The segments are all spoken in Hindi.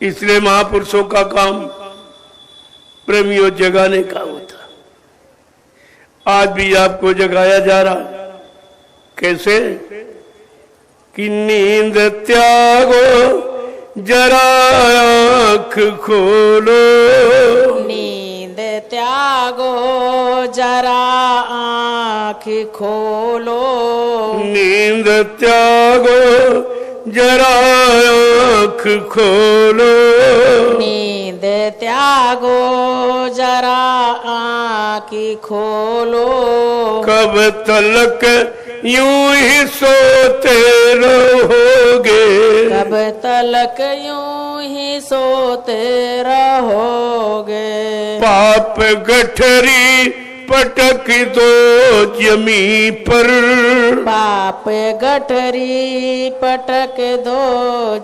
इसलिए महापुरुषों का काम प्रेमियों जगाने का होता। आज भी आपको जगाया जा रहा। कैसे? कि नींद त्यागो जरा आँख खोलो, नींद त्यागो जरा आँख खोलो, नींद त्यागो जरा आँख खोलो, नींद त्यागो जरा आँख खोलो। कब तलक यूं ही सोते रहोगे, कब तलक यूं ही सोते रहोगे। पाप गठरी पटक दो जमी पर, पाप गठरी पटक दो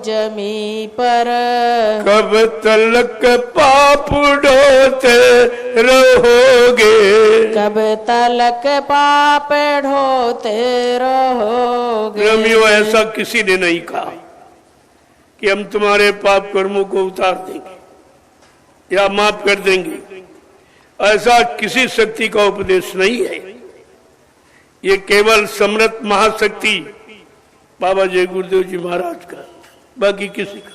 जमी पर। कब तलक पाप ढोते रहोगे, कब तलक पाप ढोते रहोगे। प्रेमियों, ऐसा किसी ने नहीं कहा कि हम तुम्हारे पाप कर्मों को उतार देंगे या माफ कर देंगे। ऐसा किसी शक्ति का उपदेश नहीं है। ये केवल समर्थ महाशक्ति बाबा जय गुरुदेव जी महाराज का, बाकी किसी का।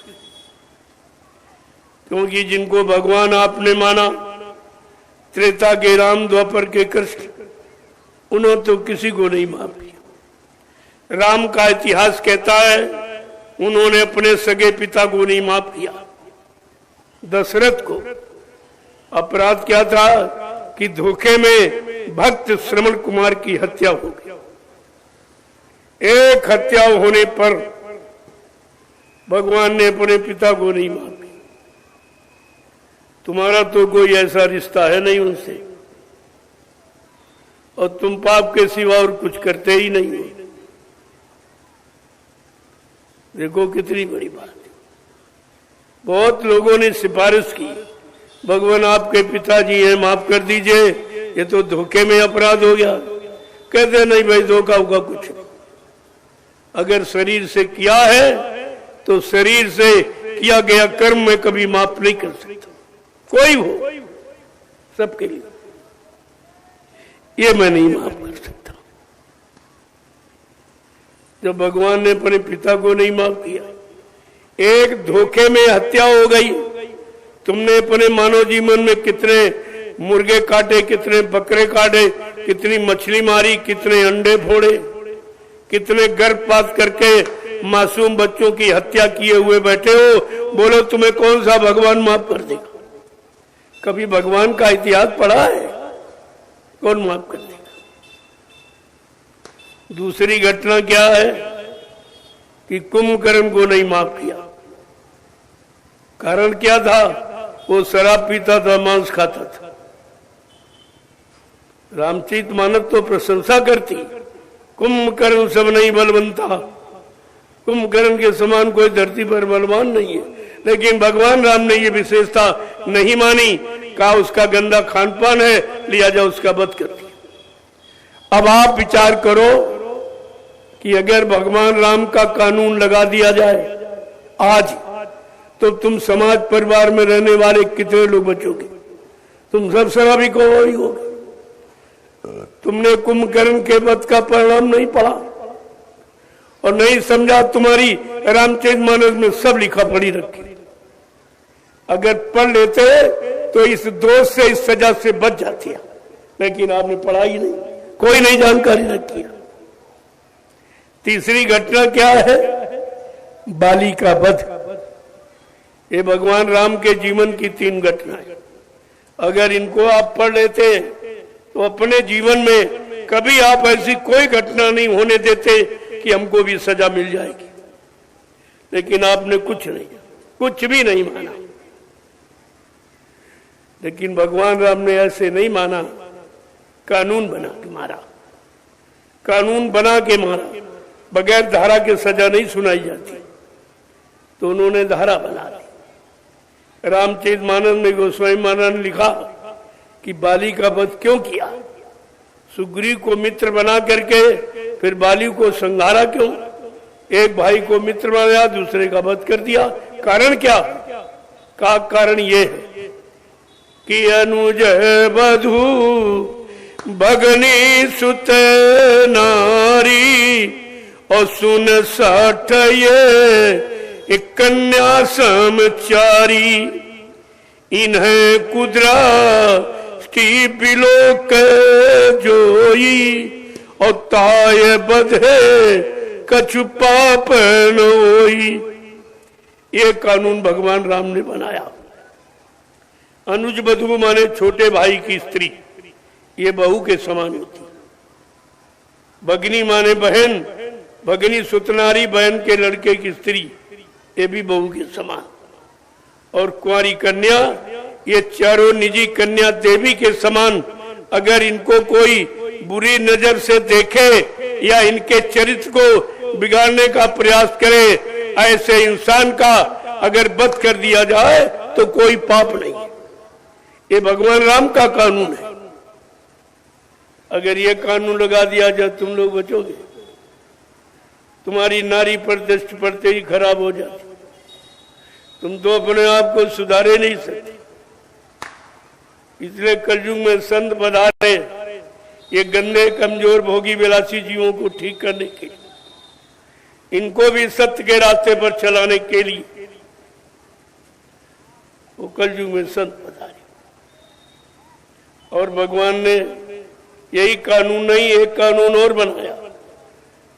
क्योंकि जिनको भगवान आपने माना, त्रेता के राम, द्वापर के कृष्ण, उन्होंने तो किसी को नहीं माफ किया। राम का इतिहास कहता है उन्होंने अपने सगे पिता को नहीं माफ किया। दशरथ को अपराध क्या था कि धोखे में भक्त श्रवण कुमार की हत्या हो गई। एक हत्या होने पर भगवान ने अपने पिता को नहीं माफ किया। तुम्हारा तो कोई ऐसा रिश्ता है नहीं उनसे, और तुम पाप के सिवा और कुछ करते ही नहीं हो। देखो कितनी बड़ी बात है। बहुत लोगों ने सिफारिश की, भगवान आपके पिताजी हैं, माफ कर दीजिए, ये तो धोखे में अपराध हो गया। कहते नहीं भाई, धोखा होगा कुछ नहीं। अगर शरीर से किया है तो शरीर से किया गया कर्म में कभी माफ नहीं कर सकता, कोई हो, सबके लिए। ये मैं नहीं माफ कर सकता। जब भगवान ने अपने पिता को नहीं माफ किया, एक धोखे में हत्या हो गई। तुमने अपने मानव जीवन में कितने मुर्गे काटे, कितने बकरे काटे, कितनी मछली मारी, कितने अंडे फोड़े, कितने गर्भपात करके मासूम बच्चों की हत्या किए हुए बैठे हो। बोलो तुम्हें कौन सा भगवान माफ कर देगा? कभी भगवान का इतिहास पढ़ा है? कौन माफ कर देगा? दूसरी घटना क्या है कि कुंभकर्ण को नहीं माफ किया। कारण क्या था? वो शराब पीता था, मांस खाता था। रामचरित मानस तो प्रशंसा करती, कुंभकर्ण सब नहीं बलवंता, कुंभकर्ण के समान कोई धरती पर बलवान नहीं है। लेकिन भगवान राम ने ये विशेषता नहीं मानी, कहा उसका गंदा खान पान है, लिया जाए उसका वध कर दिया। अब आप विचार करो कि अगर भगवान राम का कानून लगा दिया जाए आज, तो तुम समाज परिवार में रहने वाले कितने लोग बचोगे? तुम सब शराबी को ही होगे। तुमने कुंभकर्ण के वध का परिणाम नहीं पढ़ा और नहीं समझा। तुम्हारी रामचरितमानस में सब लिखा पढ़ी रखी। अगर पढ़ लेते तो इस दोष से, इस सजा से बच जाती है। लेकिन आपने पढ़ा ही नहीं, कोई नहीं जानकारी रखी। तीसरी घटना क्या है? बाली का वध। ये भगवान राम के जीवन की 3 घटनाएं। अगर इनको आप पढ़ लेते तो अपने जीवन में कभी आप ऐसी कोई घटना नहीं होने देते कि हमको भी सजा मिल जाएगी। लेकिन आपने कुछ नहीं, कुछ भी नहीं माना। लेकिन भगवान राम ने ऐसे नहीं माना, कानून बना के मारा। कानून बना के मारा, बगैर धारा के सजा नहीं सुनाई जाती, तो उन्होंने धारा बना दी। रामचरितमानस में गोस्वामी महाराज ने लिखा कि बाली का वध क्यों किया? सुग्रीव को मित्र बना करके फिर बाली को संहारा क्यों? एक भाई को मित्र बनाया, दूसरे का वध कर दिया। कारण क्या? का कारण ये है कि अनुज बधू भगनी सुत नारी और सुन साठ ये कन्या समचारी इन्हें कुदरा की बिलोक जोई और ताय बधे कछु पाप न होई। ये कानून भगवान राम ने बनाया। अनुज बधू माने छोटे भाई की स्त्री, ये बहू के समान होती। भगनी माने बहन, भगनी सुतनारी बहन के लड़के की स्त्री, ये भी बहू के समान। और कुंवारी कन्या, ये चारों निजी कन्या देवी के समान। अगर इनको कोई बुरी नजर से देखे या इनके चरित्र को बिगाड़ने का प्रयास करे, ऐसे इंसान का अगर वध कर दिया जाए तो कोई पाप नहीं। ये भगवान राम का कानून है। अगर ये कानून लगा दिया जाए तुम लोग बचोगे? तुम्हारी नारी पर दृष्टि पड़ते ही खराब हो जाती। तुम तो अपने आप को सुधारे नहीं सकते। इसलिए कलयुग में संत पधारे ये गंदे कमजोर भोगी विलासी जीवों को ठीक करने के लिए, इनको भी सत्य के रास्ते पर चलाने के लिए वो कलयुग में संत पधारे। और भगवान ने यही कानून नहीं, एक कानून और बनाया।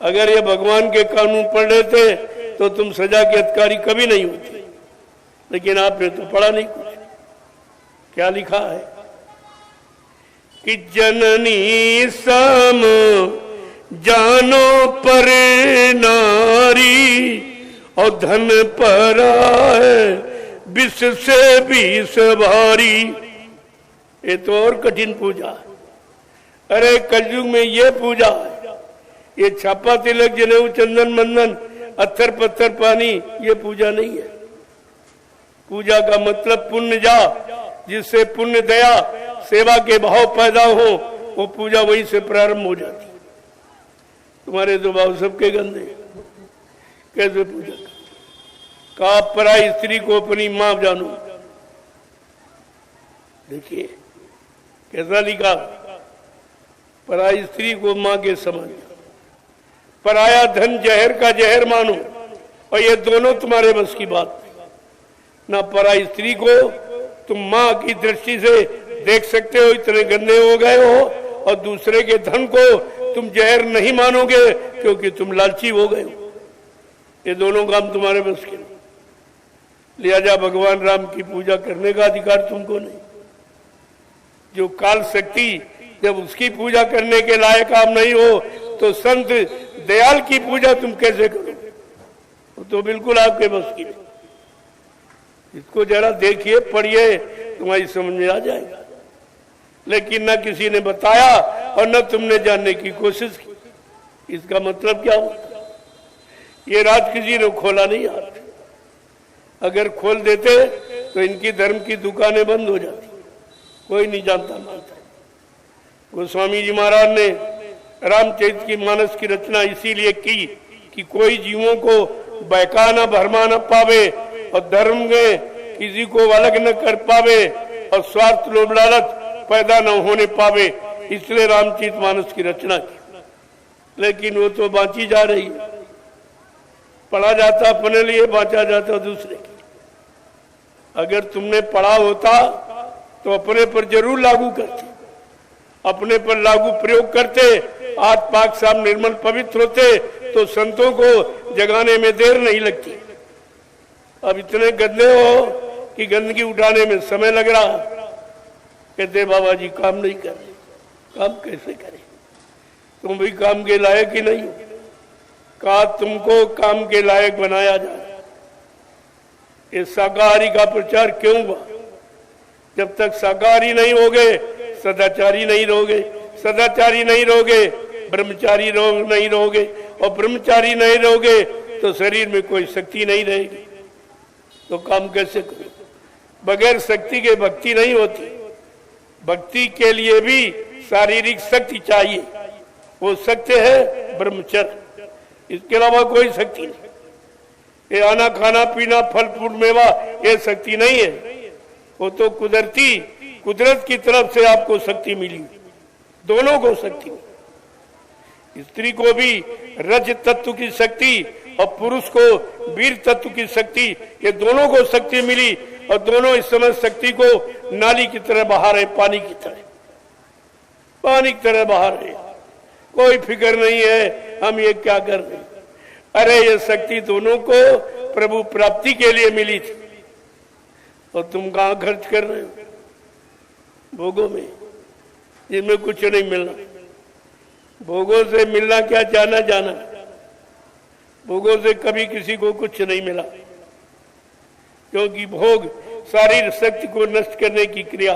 अगर ये भगवान के कानून पढ़ लेते तो तुम सजा के अधिकारी कभी नहीं होते। लेकिन आपने तो पढ़ा नहीं कुछ। क्या लिखा है कि जननी सम जानो पर नारी और धन पर विष से विष भारी। ये तो और कठिन पूजा है। अरे कलयुग में ये पूजा है, ये छापा तिलक जनेऊ चंदन मंदन अत्थर पत्थर पानी, ये पूजा नहीं है। पूजा का मतलब पुण्य जा, जिससे पुण्य दया सेवा के भाव पैदा हो, वो पूजा वहीं से प्रारंभ हो जाती। तुम्हारे तो भाव सबके गंदे, कैसे पूजा का? पराई स्त्री को अपनी मां जानो। देखिए कैसा लिखा, पराई स्त्री को मां के समान, पराया धन जहर का जहर मानो। और ये दोनों तुम्हारे बस की बात। ना पराई स्त्री को तुम मां की दृष्टि से देख सकते हो, इतने गंदे हो गए हो, और दूसरे के धन को तुम जहर नहीं मानोगे क्योंकि तुम लालची हो गए हो। ये दोनों काम तुम्हारे बस के नहीं। लिहाजा भगवान राम की पूजा करने का अधिकार तुमको नहीं। जो काल शक्ति जब उसकी पूजा करने के लायक आप नहीं हो तो संत दयाल की पूजा तुम कैसे करोगे? वो तो बिल्कुल आपके बस की नहीं। इसको जरा देखिए, पढ़िए, तुम्हारी समझ में आ जाएगा। लेकिन न किसी ने बताया और न तुमने जानने की कोशिश की। इसका मतलब क्या होता? ये राज किसी ने खोला नहीं हाथ। अगर खोल देते तो इनकी धर्म की दुकानें बंद हो जाती, कोई नहीं जानता मानता। गोस्वामी जी महाराज ने रामचरित की मानस की रचना इसीलिए की कि कोई जीवों को बहका न भरमा न पावे और धर्म में किसी को अलग न कर पावे और स्वार्थ लोभ लालच पैदा न होने पावे। इसलिए रामचरित मानस की रचना की। लेकिन वो तो बांची जा रही है। पढ़ा जाता अपने लिए, बांचा जाता दूसरे के। अगर तुमने पढ़ा होता तो अपने पर जरूर लागू करते, अपने पर लागू प्रयोग करते, हाथ पाक साफ निर्मल पवित्र होते तो संतों को जगाने में देर नहीं लगती। अब इतने गंदे हो कि गंदगी उठाने में समय लग रहा। कहते बाबा जी काम नहीं कर रहे। काम कैसे करें? तुम भी काम के लायक ही नहीं हो। कहा तुमको काम के लायक बनाया जाए। ये शाकाहारी का प्रचार क्यों हुआ? जब तक शाकाहारी नहीं होगे सदाचारी नहीं रहोगे, सदाचारी नहीं रहोगे ब्रह्मचारी नहीं रहोगे, और ब्रह्मचारी नहीं रहोगे तो शरीर में कोई शक्ति नहीं रहेगी। तो काम कैसे करो? बगैर शक्ति के भक्ति नहीं होती। भक्ति के लिए भी शारीरिक शक्ति चाहिए। वो शक्ति है ब्रह्मचर्य, इसके अलावा कोई शक्ति नहीं। ये आना खाना पीना फल फूल मेवा ये शक्ति नहीं है, वो तो कुदरत की तरफ से आपको शक्ति मिली, दोनों को शक्ति मिली। स्त्री को भी रज तत्व की शक्ति और पुरुष को वीर तत्व की शक्ति, ये दोनों को शक्ति मिली और दोनों इस समय शक्ति को नाली की तरह बहा रहे, पानी की तरह बहा रहे। कोई फिक्र नहीं है हम ये क्या कर रहे। अरे ये शक्ति दोनों को प्रभु प्राप्ति के लिए मिली थी और तुम कहां खर्च कर रहे हो? भोगों में, जिनमें कुछ नहीं मिलना। भोगों से मिलना क्या, जाना। भोगों से कभी किसी को कुछ नहीं मिला, क्योंकि भोग शारीरिक शक्ति को नष्ट करने की क्रिया